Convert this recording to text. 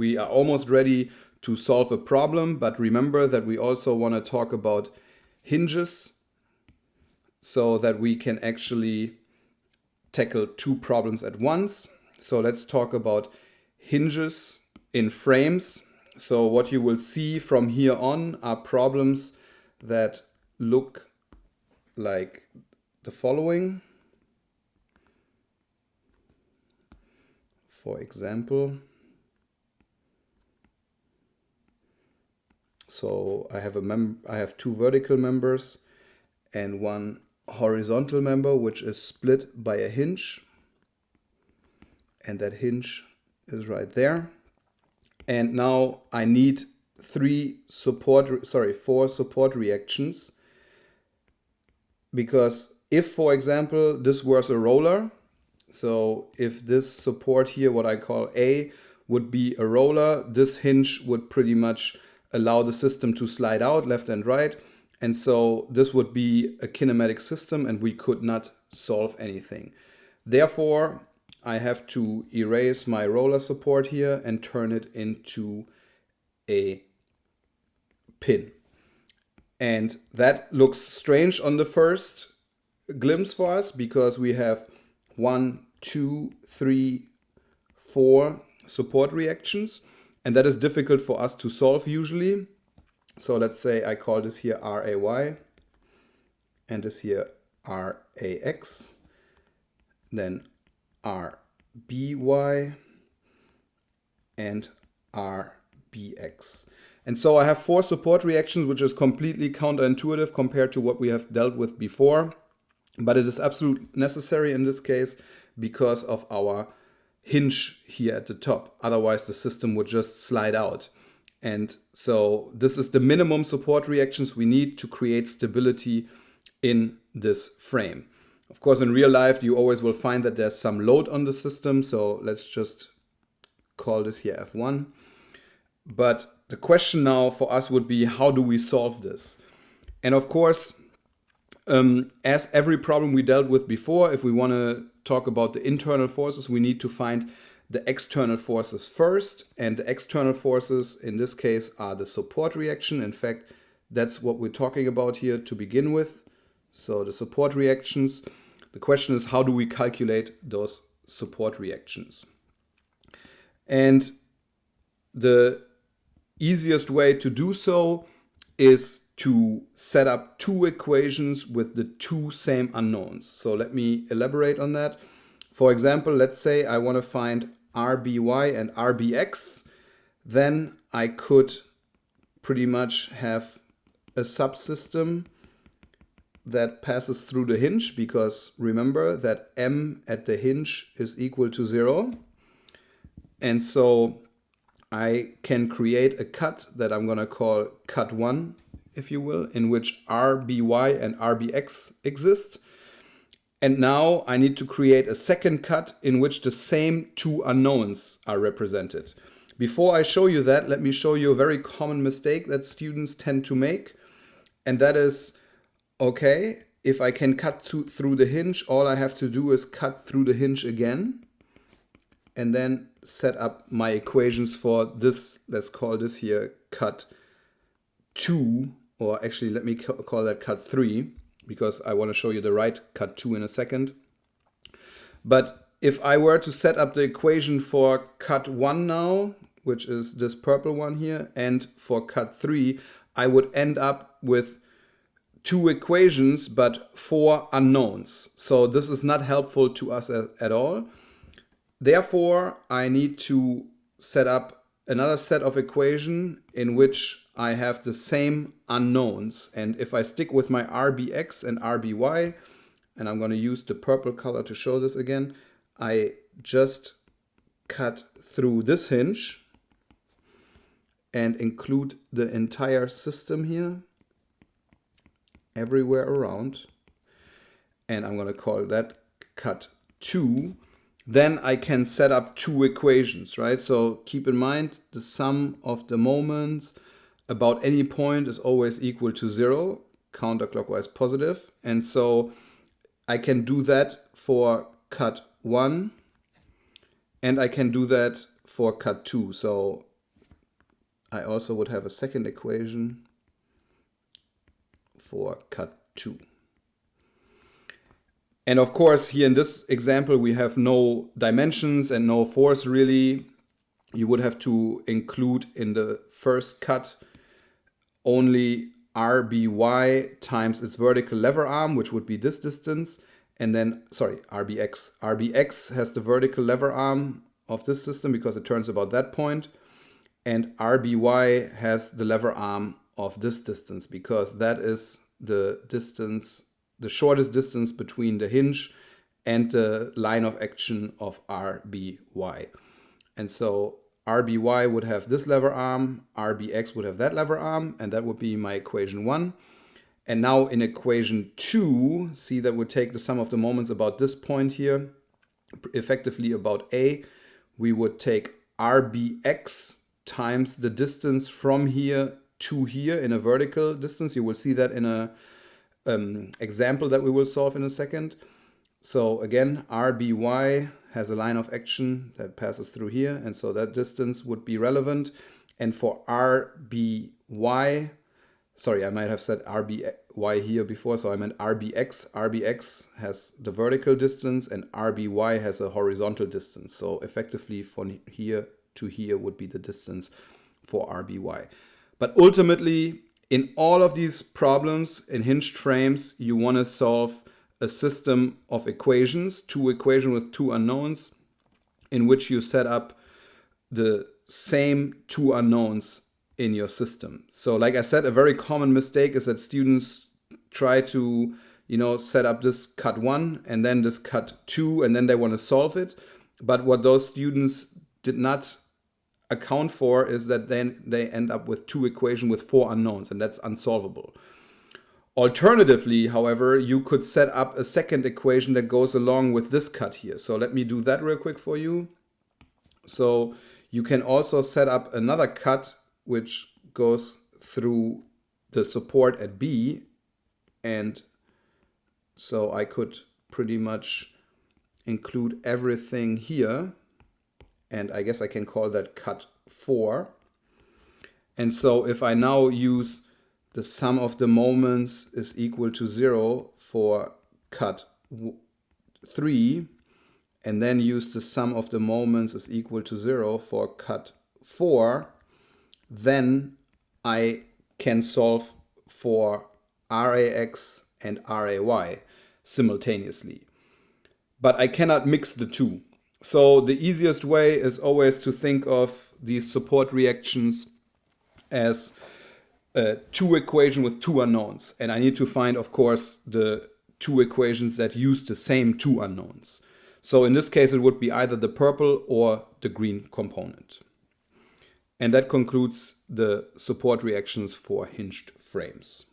we are almost ready to solve a problem, but remember that we also want to talk about hinges so that we can actually tackle two problems at once. So let's talk about hinges in frames. So what you will see from here on are problems that look like the following. For example, so I have two vertical members and one horizontal member, which is split by a hinge, and that hinge is right there. And now I need four support reactions, because if, for example, this was a roller, so if this support here, what I call A, would be a roller, this hinge would pretty much allow the system to slide out left and right. And so this would be a kinematic system and we could not solve anything. Therefore, I have to erase my roller support here and turn it into a pin. And that looks strange on the first glimpse for us because we have 1, 2, 3, 4 support reactions. And that is difficult for us to solve usually. So let's say I call this here RAY and this here RAX, then RBY and RBX. And so I have four support reactions, which is completely counterintuitive compared to what we have dealt with before. But it is absolutely necessary in this case because of our hinge here at the top. Otherwise, the system would just slide out. And so this is the minimum support reactions we need to create stability in this frame. Of course, in real life, you always will find that there's some load on the system. So let's just call this here F1. But the question now for us would be, how do we solve this? And of course, as every problem we dealt with before, if we want to talk about the internal forces, we need to find the external forces first. And the external forces in this case are the support reaction. In fact, that's what we're talking about here to begin with. So the support reactions. The question is, how do we calculate those support reactions? And the easiest way to do so is to set up two equations with the two same unknowns. So let me elaborate on that. For example, let's say I want to find RBY and RBX. Then I could pretty much have a subsystem that passes through the hinge, because remember that M at the hinge is equal to 0. And so I can create a cut that I'm going to call cut 1, if you will, in which RBY and RBX exist. And now I need to create a second cut in which the same two unknowns are represented. Before I show you that, let me show you a very common mistake that students tend to make. And that is, okay, if I can cut through the hinge, all I have to do is cut through the hinge again. And then set up my equations for this. Let's call this here cut 2, or actually let me call that cut 3, because I want to show you the right cut 2 in a second. But if I were to set up the equation for cut 1 now, which is this purple one here, and for cut 3, I would end up with two equations but four unknowns. So this is not helpful to us at all. Therefore, I need to set up another set of equation in which I have the same unknowns. And if I stick with my RBX and RBY, and I'm going to use the purple color to show this again, I just cut through this hinge and include the entire system here, everywhere around. And I'm going to call that cut 2. Then I can set up two equations, right? So keep in mind the sum of the moments about any point is always equal to 0, counterclockwise positive. And so I can do that for cut 1 and I can do that for cut 2. So I also would have a second equation for cut 2. And of course, here in this example, we have no dimensions and no force really. You would have to include in the first cut only RBY times its vertical lever arm, which would be this distance. And then, sorry, RBX. RBX has the vertical lever arm of this system because it turns about that point. And RBY has the lever arm of this distance because that is the distance, the shortest distance between the hinge and the line of action of RBY. And so RBY would have this lever arm, RBX would have that lever arm, and that would be my equation 1. And now in equation 2, see that would take the sum of the moments about this point here, effectively about A. We would take RBX times the distance from here to here in a vertical distance. You will see that in a example that we will solve in a second. So again, RBY has a line of action that passes through here, and so that distance would be relevant. And for RBY, sorry, I might have said RBY here before, so I meant RBX. RBX has the vertical distance and RBY has a horizontal distance. So effectively from here to here would be the distance for RBY. But ultimately, in all of these problems in hinged frames, you want to solve a system of equations, two equations with two unknowns, in which you set up the same two unknowns in your system. So like I said, a very common mistake is that students try to, set up this cut 1 and then this cut 2, and then they want to solve it. But what those students did not account for is that then they end up with two equations with four unknowns, and that's unsolvable. Alternatively, however, you could set up a second equation that goes along with this cut here. So let me do that real quick for you. So you can also set up another cut which goes through the support at B. And so I could pretty much include everything here. And I guess I can call that cut 4. And so if I now use the sum of the moments is equal to 0 for cut 3, and then use the sum of the moments is equal to 0 for cut 4, then I can solve for RAX and RAY simultaneously. But I cannot mix the two. So the easiest way is always to think of these support reactions as two equations with two unknowns. And I need to find, of course, the two equations that use the same two unknowns. So in this case, it would be either the purple or the green component. And that concludes the support reactions for hinged frames.